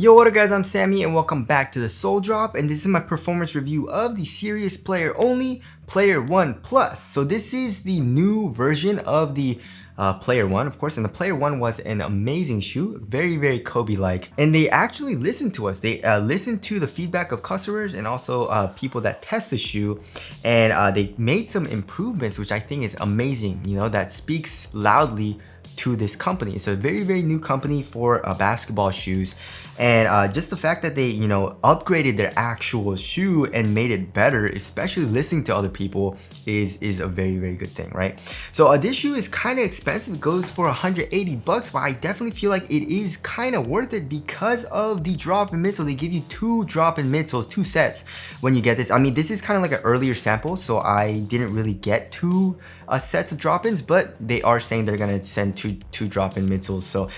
Yo, what up guys, I'm Sammy and welcome back to the Soul Drop, and this is my performance review of the Serious Player Only Player 1 Plus. So this is the new version of the Player 1, of course, and the Player 1 was an amazing shoe, very Kobe-like, and they actually listened to us. They listened to the feedback of customers and also people that test the shoe, and they made some improvements, which I think is amazing, you know, that speaks loudly to this company. It's a very new company for basketball shoes, and just the fact that they, you know, upgraded their actual shoe and made it better, especially listening to other people, is a very good thing, right? So this shoe is kind of expensive. It goes for 180 bucks, but I definitely feel like it is kind of worth it because of the drop-in midsole. They give you 2 drop-in midsoles, 2 sets when you get this. I mean, this is kind of like an earlier sample, so I didn't really get 2 sets of drop-ins, but they are saying they're gonna send two drop-in midsoles, so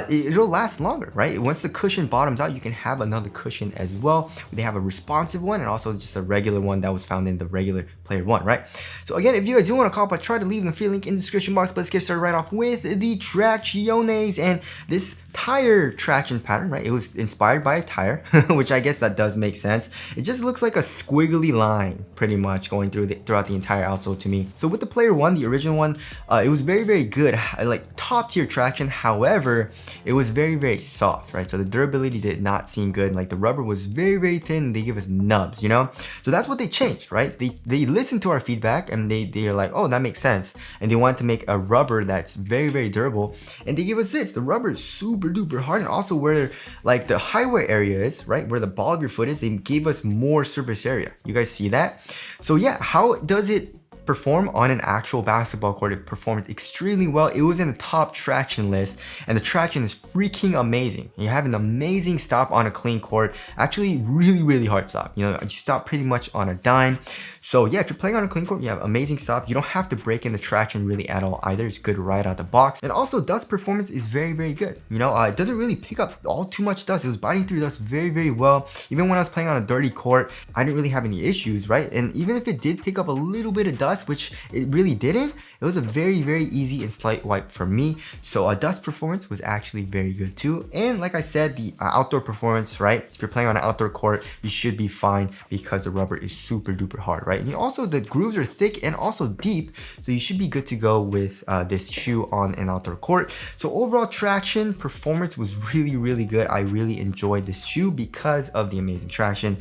it'll last longer, right? Once the cushion bottoms out, you can have another cushion as well. They have a responsive one and also just a regular one that was found in the regular Player 1, right? So again, if you guys do want to call up, I try to leave the free link in the description box, but let's get started right off with the Tracciones and this tire traction pattern, right? It was inspired by a tire, which I guess that does make sense. It just looks like a squiggly line pretty much going throughout the entire outsole to me. So with the Player 1, the original one, it was very good, like top tier traction. However, it was very soft, right? So the durability did not seem good. Like the rubber was very thin. They give us nubs, you know? So that's what they changed, right? They listened to our feedback and they're like, oh, that makes sense. And they wanted to make a rubber that's very durable. And they give us this. The rubber is super duper hard, and also where like the highway area is, right, where the ball of your foot is, they gave us more surface area. You guys see that? So yeah, how does it perform on an actual basketball court? It performed extremely well. It was in the top traction list, and the traction is freaking amazing. You have an amazing stop on a clean court. Actually, really hard stop. You know, you stop pretty much on a dime. So yeah, if you're playing on a clean court, you have amazing stop. You don't have to break in the traction really at all either. It's good right out the box. And also dust performance is very good. You know, it doesn't really pick up all too much dust. It was biting through dust very well. Even when I was playing on a dirty court, I didn't really have any issues, right? And even if it did pick up a little bit of dust, which it really didn't, it was a very easy and slight wipe for me. So dust performance was actually very good too. And like I said, the outdoor performance, right? If you're playing on an outdoor court, you should be fine because the rubber is super duper hard, right? And also the grooves are thick and also deep, so you should be good to go with this shoe on an outdoor court. So overall traction performance was really good. I really enjoyed this shoe because of the amazing traction.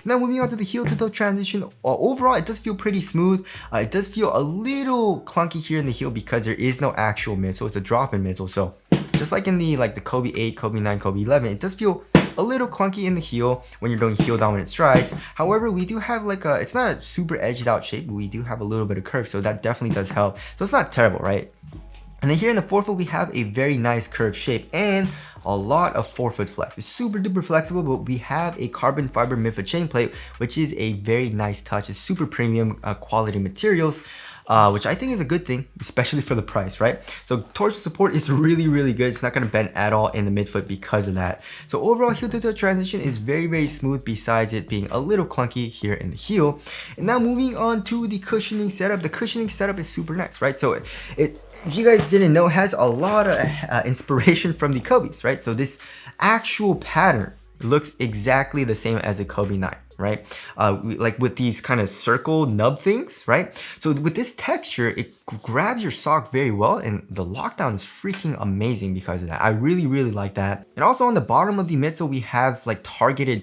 Now moving on to the heel to toe transition, overall it does feel pretty smooth. It does feel a little clunky here in the heel because there is no actual midsole. It's a drop-in midsole. So just like in the Kobe 8, Kobe 9, Kobe 11, it does feel a little clunky in the heel when you're doing heel dominant strides. However, we do have like it's not a super edged out shape, but we do have a little bit of curve, so that definitely does help. So it's not terrible, right? And then here in the forefoot, we have a very nice curved shape and a lot of forefoot flex. It's super duper flexible, but we have a carbon fiber midfoot chain plate, which is a very nice touch. It's super premium quality materials, which I think is a good thing, especially for the price, right? So torsion support is really good. It's not going to bend at all in the midfoot because of that. So overall heel to toe transition is very smooth, besides it being a little clunky here in the heel. And now moving on to the cushioning setup. The cushioning setup is super nice, right? So if you guys didn't know, it has a lot of inspiration from the Kobe's, right? So this actual pattern looks exactly the same as the Kobe 9. Right? Like with these kind of circle nub things, right? So with this texture, it grabs your sock very well, and the lockdown is freaking amazing because of that. I really like that. And also on the bottom of the midsole, we have like targeted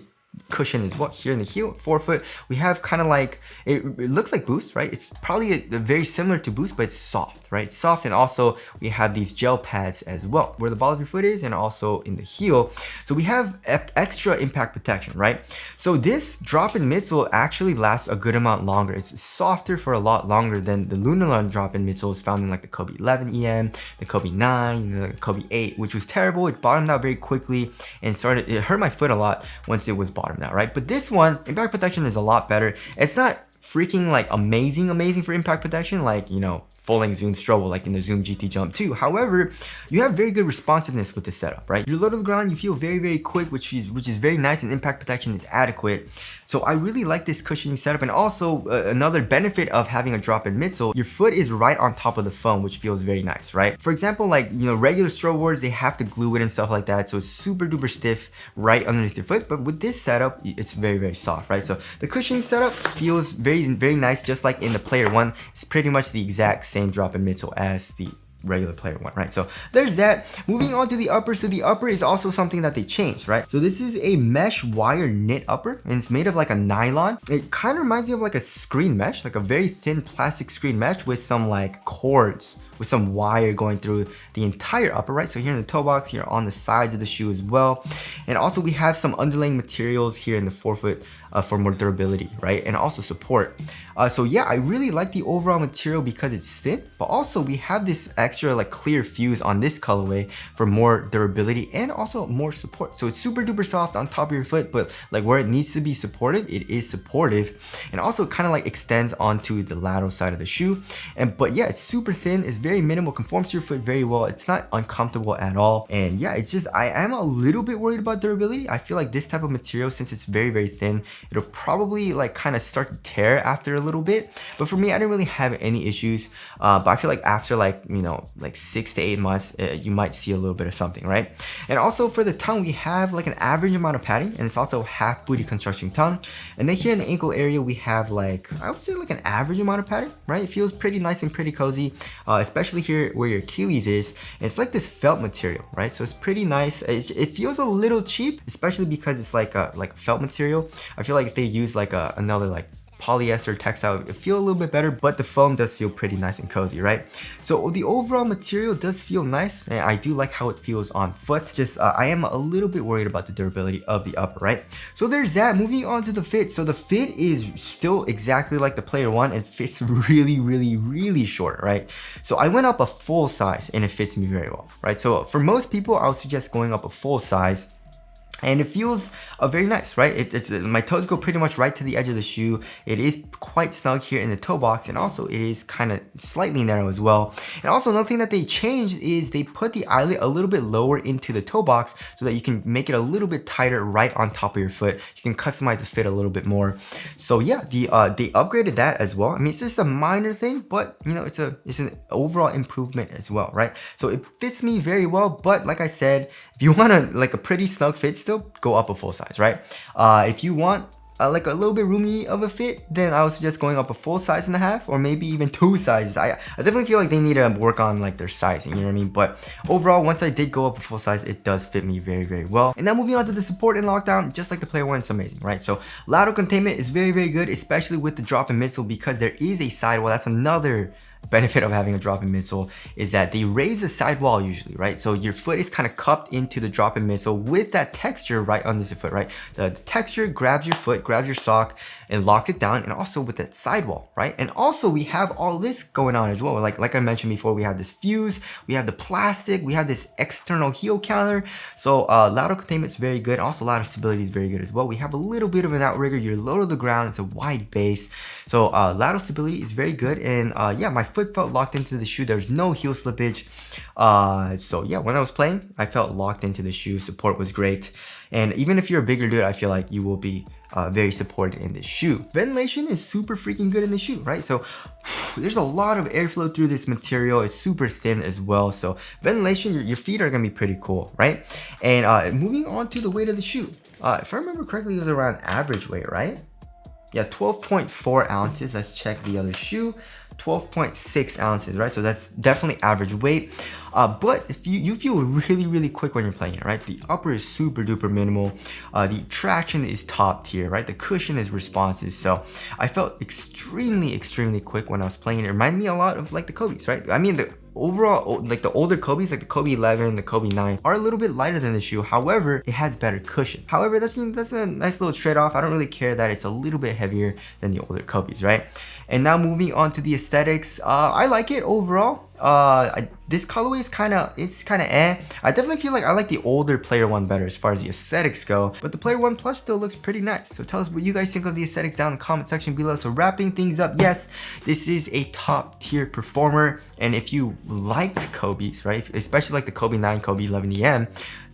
cushion as well. Here in the heel forefoot, we have kind of like, it looks like Boost, right? It's probably very similar to Boost, but it's soft, right? It's soft, and also we have these gel pads as well where the ball of your foot is, and also in the heel. So we have extra impact protection, right? So this drop-in midsole actually lasts a good amount longer. It's softer for a lot longer than the Lunarlon drop-in midsoles found in like the Kobe 11 EM, the Kobe 9, the Kobe 8, which was terrible. It bottomed out very quickly and it hurt my foot a lot once it was bottomed out, right? But this one, impact protection is a lot better. It's not freaking like amazing for impact protection, like, you know, full-length Zoom Strobo like in the Zoom GT Jump 2. However, you have very good responsiveness with this setup, right? You're low to the ground, you feel very, very quick, which is very nice, and impact protection is adequate. So I really like this cushioning setup. And also another benefit of having a drop-in midsole, your foot is right on top of the foam, which feels very nice, right? For example, like, you know, regular strobe boards, they have to glue it and stuff like that, so it's super duper stiff right underneath your foot. But with this setup, it's very, very soft, right? So the cushioning setup feels very, very nice, just like in the Player One. It's pretty much the exact same drop-in midsole as the regular Player One, right? So there's that. Moving on to the upper. So the upper is also something that they changed, right? So this is a mesh wire knit upper, and it's made of like a nylon. It kind of reminds me of like a screen mesh, like a very thin plastic screen mesh with some like cords, with some wire going through the entire upper, right? So here in the toe box, here on the sides of the shoe as well. And also we have some underlaying materials here in the forefoot for more durability, right? And also support. So yeah, I really like the overall material because it's thin, but also we have this extra like clear fuse on this colorway for more durability and also more support. So it's super duper soft on top of your foot, but like where it needs to be supportive, it is supportive. And also kind of like extends onto the lateral side of the shoe. But yeah, it's super thin, it's very minimal, conforms to your foot very well. It's not uncomfortable at all. And yeah, it's just, I am a little bit worried about durability. I feel like this type of material, since it's very, very thin, it'll probably like kind of start to tear after a little bit. But for me, I didn't really have any issues. But I feel like after like, you know, like 6 to 8 months, you might see a little bit of something, right? And also for the tongue, we have like an average amount of padding, and it's also half booty construction tongue. And then here in the ankle area, we have like, I would say like an average amount of padding, right? It feels pretty nice and pretty cozy, especially here where your Achilles is. And it's like this felt material, right? So it's pretty nice. It feels a little cheap, especially because it's like a felt material. I feel like if they use like another like polyester textile, it feel a little bit better, but the foam does feel pretty nice and cozy, right? So the overall material does feel nice, and I do like how it feels on foot. Just I am a little bit worried about the durability of the upper, right? So there's that. Moving on to the fit. So the fit is still exactly like the Player One. It fits really, really, really short, right? So I went up a full size and it fits me very well, right? So for most people, I would suggest going up a full size. And it feels very nice, right? My toes go pretty much right to the edge of the shoe. It is quite snug here in the toe box, and also it is kind of slightly narrow as well. And also another thing that they changed is they put the eyelet a little bit lower into the toe box so that you can make it a little bit tighter right on top of your foot. You can customize the fit a little bit more. So yeah, they upgraded that as well. I mean, it's just a minor thing, but you know, it's an overall improvement as well, right? So it fits me very well, but like I said, if you want like a pretty snug fit still, go up a full size, right? If you want like a little bit roomy of a fit, then I would suggest going up a full size and a half, or maybe even 2 sizes. I definitely feel like they need to work on like their sizing, you know what I mean? But overall, once I did go up a full size, it does fit me very, very well. And now moving on to the support and lockdown, just like the Player One, it's amazing, right? So lateral containment is very, very good, especially with the drop-in midsole, because there is a sidewall. That's another benefit of having a drop-in midsole, is that they raise the sidewall usually, right? So your foot is kind of cupped into the drop-in midsole with that texture right under the foot, right? The texture grabs your foot, grabs your sock, and locks it down, and also with that sidewall, right? And also we have all this going on as well. Like I mentioned before, we have this fuse, we have the plastic, we have this external heel counter. So lateral containment is very good. Also lateral stability is very good as well. We have a little bit of an outrigger. You're low to the ground. It's a wide base. So lateral stability is very good. And yeah, my foot felt locked into the shoe. There's no heel slippage. So yeah, when I was playing, I felt locked into the shoe. Support was great. And even if you're a bigger dude, I feel like you will be very supported in this shoe. Ventilation is super freaking good in the shoe, right? So there's a lot of airflow through this material. It's super thin as well. So ventilation, your feet are gonna be pretty cool, right? And moving on to the weight of the shoe. If I remember correctly, it was around average weight, right? Yeah, 12.4 ounces. Let's check the other shoe. 12.6 ounces, right? So that's definitely average weight. But if you feel really, really quick when you're playing it, right? The upper is super duper minimal. The traction is top tier, right? The cushion is responsive. So I felt extremely, extremely quick when I was playing it. It reminded me a lot of like the Kobes, right? I mean, the overall, like the older Kobes, like the Kobe 11, the Kobe 9, are a little bit lighter than the shoe. However, it has better cushion. However, that's a nice little trade-off. I don't really care that it's a little bit heavier than the older Kobes, right? And now moving on to the aesthetics, I like it overall. This colorway is kind of eh. I definitely feel like I like the older Player One better as far as the aesthetics go, but the Player One Plus still looks pretty nice. So tell us what you guys think of the aesthetics down in the comment section below. So wrapping things up, yes, this is a top tier performer, and if you liked Kobe's, right, especially like the Kobe 9, Kobe 11 EM,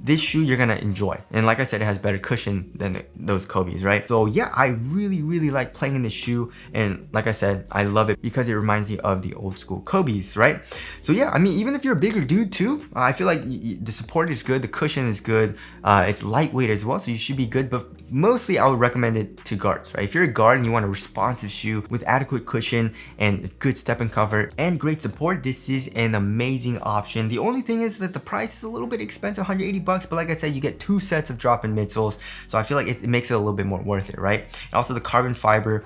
this shoe you're gonna enjoy. And like I said, it has better cushion than those Kobe's, right? So yeah, I really like playing in this shoe, and like I said, I love it because it reminds me of the old school Kobe's, right? So yeah, I mean, even if you're a bigger dude too, I feel like the support is good, the cushion is good, it's lightweight as well, so you should be good. But mostly I would recommend it to guards, right? If you're a guard and you want a responsive shoe with adequate cushion and good step and comfort and great support, this is an amazing option. The only thing is that the price is a little bit expensive, 180 bucks, but like I said, you get 2 sets of drop-in midsoles, so I feel like it makes it a little bit more worth it, right? And also the carbon fiber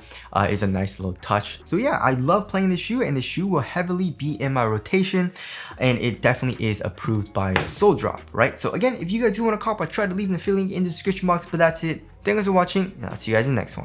is a nice little touch. So yeah, I love playing this shoe, and the shoe will heavily be in my rotation, and it definitely is approved by Sole Drop, right? So again, if you guys do want to cop, I try to leave an affiliate link in the description box, but that's it. Thanks for watching, and I'll see you guys in the next one.